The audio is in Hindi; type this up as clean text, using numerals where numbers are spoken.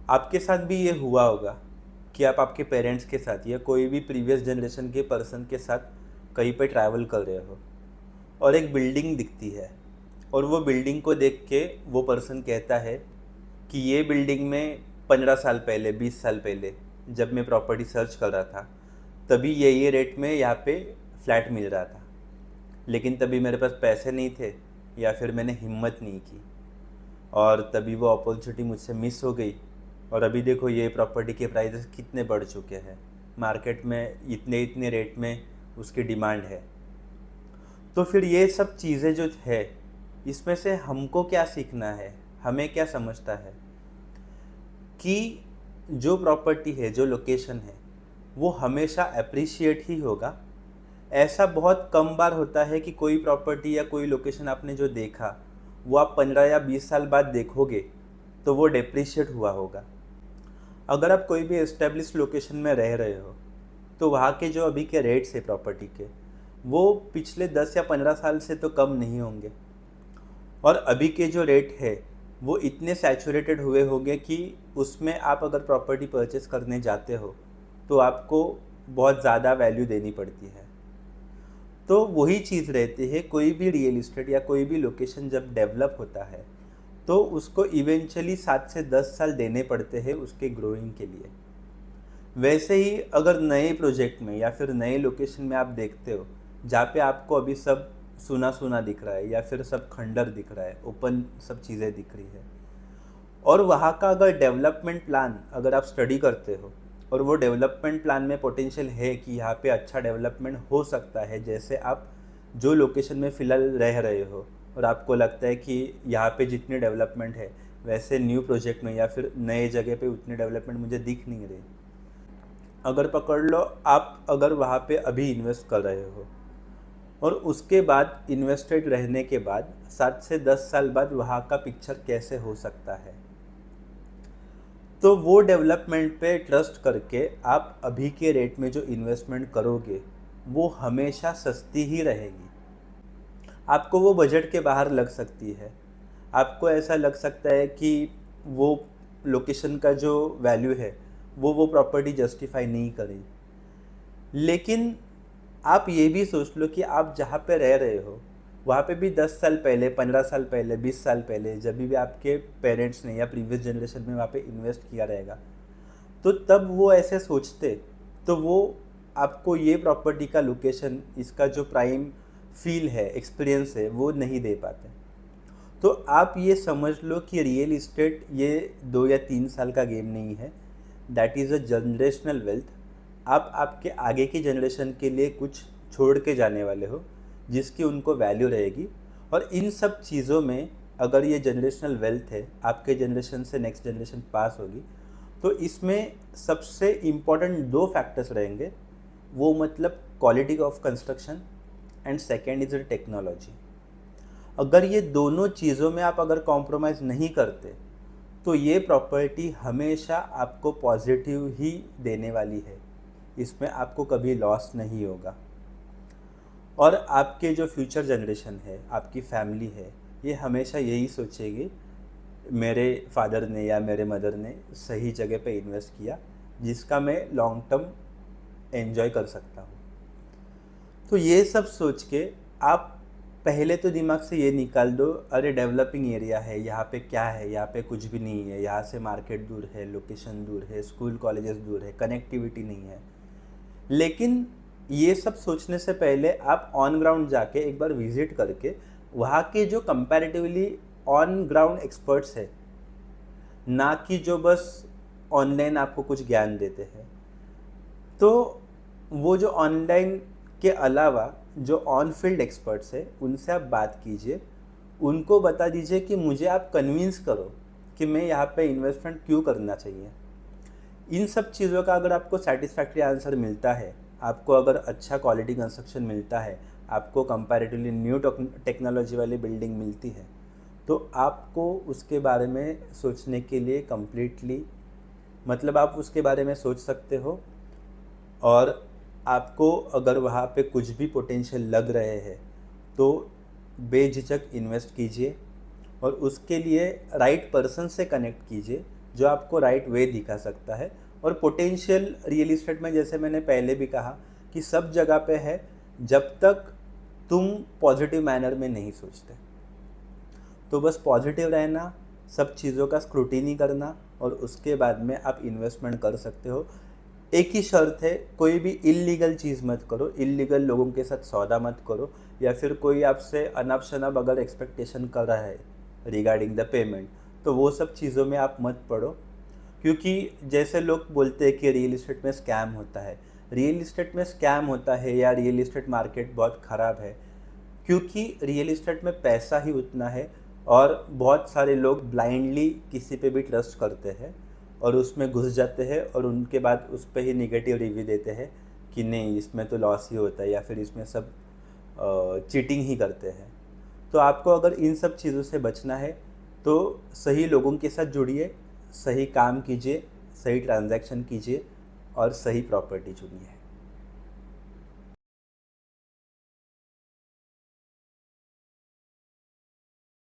आपके साथ भी ये हुआ होगा कि आप आपके पेरेंट्स के साथ या कोई भी प्रीवियस जनरेशन के पर्सन के साथ कहीं पे ट्रैवल कर रहे हो और एक बिल्डिंग दिखती है, और वो बिल्डिंग को देख के वो पर्सन कहता है कि ये बिल्डिंग में 15 साल पहले, 20 साल पहले जब मैं प्रॉपर्टी सर्च कर रहा था तभी ये रेट में यहाँ पे फ्लैट मिल रहा था, लेकिन तभी मेरे पास पैसे नहीं थे या फिर मैंने हिम्मत नहीं की और तभी वो अपॉर्चुनिटी मुझसे मिस हो गई। और अभी देखो ये प्रॉपर्टी के प्राइसेस कितने बढ़ चुके हैं, मार्केट में इतने इतने रेट में उसकी डिमांड है। तो फिर ये सब चीज़ें जो है, इसमें से हमको क्या सीखना है, हमें क्या समझता है कि जो प्रॉपर्टी है, जो लोकेशन है, वो हमेशा अप्रिशिएट ही होगा। ऐसा बहुत कम बार होता है कि कोई प्रॉपर्टी या कोई लोकेशन आपने जो देखा वो आप 15 या 20 साल बाद देखोगे तो वो डेप्रिशिएट हुआ होगा। अगर आप कोई भी एस्टेब्लिश लोकेशन में रह रहे हो तो वहाँ के जो अभी के रेट्स है प्रॉपर्टी के, वो पिछले 10 या 15 साल से तो कम नहीं होंगे। और अभी के जो रेट है वो इतने सैचुरेटेड हुए होंगे कि उसमें आप अगर प्रॉपर्टी परचेस करने जाते हो तो आपको बहुत ज़्यादा वैल्यू देनी पड़ती है। तो वही चीज़ रहती है, कोई भी रियल इस्टेट या कोई भी लोकेशन जब डेवलप होता है तो उसको इवेंचुअली 7 से 10 साल देने पड़ते हैं उसके ग्रोइंग के लिए। वैसे ही अगर नए प्रोजेक्ट में या फिर नए लोकेशन में आप देखते हो जहाँ पे आपको अभी सब सुना सुना दिख रहा है या फिर सब खंडर दिख रहा है, ओपन सब चीज़ें दिख रही है, और वहाँ का अगर डेवलपमेंट प्लान अगर आप स्टडी करते हो और वो डेवलपमेंट प्लान में पोटेंशियल है कि यहाँ पे अच्छा डेवलपमेंट हो सकता है, जैसे आप जो लोकेशन में फ़िलहाल रह रहे हो और आपको लगता है कि यहाँ पे जितनी डेवलपमेंट है वैसे न्यू प्रोजेक्ट में या फिर नए जगह पे उतनी डेवलपमेंट मुझे दिख नहीं रही। अगर पकड़ लो आप अगर वहाँ पे अभी इन्वेस्ट कर रहे हो और उसके बाद इन्वेस्टेड रहने के बाद 7 से 10 साल बाद वहाँ का पिक्चर कैसे हो सकता है, तो वो डेवलपमेंट पे ट्रस्ट करके आप अभी के रेट में जो इन्वेस्टमेंट करोगे वो हमेशा सस्ती ही रहेगी। आपको वो बजट के बाहर लग सकती है, आपको ऐसा लग सकता है कि वो लोकेशन का जो वैल्यू है वो प्रॉपर्टी जस्टिफाई नहीं करेगी, लेकिन आप ये भी सोच लो कि आप जहाँ पे रह रहे हो वहाँ पे भी 10 साल पहले, 15 साल पहले, 20 साल पहले जब भी आपके पेरेंट्स ने या प्रीवियस जनरेशन में वहाँ पे इन्वेस्ट किया रहेगा तो तब वो ऐसे सोचते तो वो आपको ये प्रॉपर्टी का लोकेशन, इसका जो प्राइम फील है, एक्सपीरियंस है, वो नहीं दे पाते। तो आप ये समझ लो कि रियल इस्टेट ये 2 या 3 साल का गेम नहीं है, that is a generational wealth. आप आपके आगे की जनरेशन के लिए कुछ छोड़ के जाने वाले हो जिसकी उनको वैल्यू रहेगी। और इन सब चीज़ों में अगर ये जनरेशनल वेल्थ है, आपके जनरेशन से नेक्स्ट जनरेशन पास होगी, तो इसमें सबसे इम्पॉर्टेंट 2 फैक्टर्स रहेंगे, वो मतलब quality of construction and second is technology. अगर ये दोनों चीज़ों में आप अगर कॉम्प्रोमाइज़ नहीं करते तो ये प्रॉपर्टी हमेशा आपको पॉजिटिव ही देने वाली है, इसमें आपको कभी लॉस नहीं होगा। और आपके जो फ्यूचर जनरेशन है, आपकी फैमिली है, ये हमेशा यही सोचेगी मेरे फादर ने या मेरे मदर ने सही जगह पे इन्वेस्ट किया जिसका मैं लॉन्ग टर्म एंजॉय कर सकता हूँ। तो ये सब सोच के आप पहले तो दिमाग से ये निकाल दो, अरे डेवलपिंग एरिया है, यहाँ पे क्या है, यहाँ पे कुछ भी नहीं है, यहाँ से मार्केट दूर है, लोकेशन दूर है, स्कूल कॉलेजेस दूर है, कनेक्टिविटी नहीं है। लेकिन ये सब सोचने से पहले आप ऑन ग्राउंड जाके एक बार विजिट करके वहाँ के जो कंपैरेटिवली ऑन ग्राउंड एक्सपर्ट्स है, ना कि जो बस ऑनलाइन आपको कुछ ज्ञान देते हैं, तो वो जो ऑनलाइन के अलावा जो ऑन फील्ड एक्सपर्ट्स है उनसे आप बात कीजिए, उनको बता दीजिए कि मुझे आप कन्विंस करो कि मैं यहाँ पे इन्वेस्टमेंट क्यों करना चाहिए। इन सब चीज़ों का अगर आपको सेटिस्फैक्ट्री आंसर मिलता है, आपको अगर अच्छा क्वालिटी कंस्ट्रक्शन मिलता है, आपको कंपैरेटिवली न्यू टेक्नोलॉजी वाली बिल्डिंग मिलती है, तो आपको उसके बारे में सोचने के लिए कम्प्लीटली, मतलब आप उसके बारे में सोच सकते हो। और आपको अगर वहाँ पे कुछ भी पोटेंशियल लग रहे हैं तो बेझिझक इन्वेस्ट कीजिए और उसके लिए राइट पर्सन से कनेक्ट कीजिए जो आपको राइट वे दिखा सकता है। और पोटेंशियल रियल इस्टेट में जैसे मैंने पहले भी कहा कि सब जगह पे है जब तक तुम पॉजिटिव मैनर में नहीं सोचते। तो बस पॉजिटिव रहना, सब चीज़ों का स्क्रूटिनी करना और उसके बाद में आप इन्वेस्टमेंट कर सकते हो। एक ही शर्त है, कोई भी इल्लीगल चीज़ मत करो, इल्लीगल लोगों के साथ सौदा मत करो, या फिर कोई आपसे अनाप शनाप अगर एक्सपेक्टेशन कर रहा है रिगार्डिंग द पेमेंट, तो वो सब चीज़ों में आप मत पड़ो। क्योंकि जैसे लोग बोलते हैं कि रियल इस्टेट में स्कैम होता है, रियल इस्टेट में स्कैम होता है या रियल इस्टेट मार्केट बहुत ख़राब है क्योंकि रियल इस्टेट में पैसा ही उतना है और बहुत सारे लोग ब्लाइंडली किसी पे भी ट्रस्ट करते हैं और उसमें घुस जाते हैं और उनके बाद उस पर ही निगेटिव रिव्यू देते हैं कि नहीं इसमें तो लॉस ही होता है या फिर इसमें सब चीटिंग ही करते हैं। तो आपको अगर इन सब चीज़ों से बचना है तो सही लोगों के साथ जुड़िए, सही काम कीजिए, सही ट्रांजैक्शन कीजिए और सही प्रॉपर्टी चुनिए।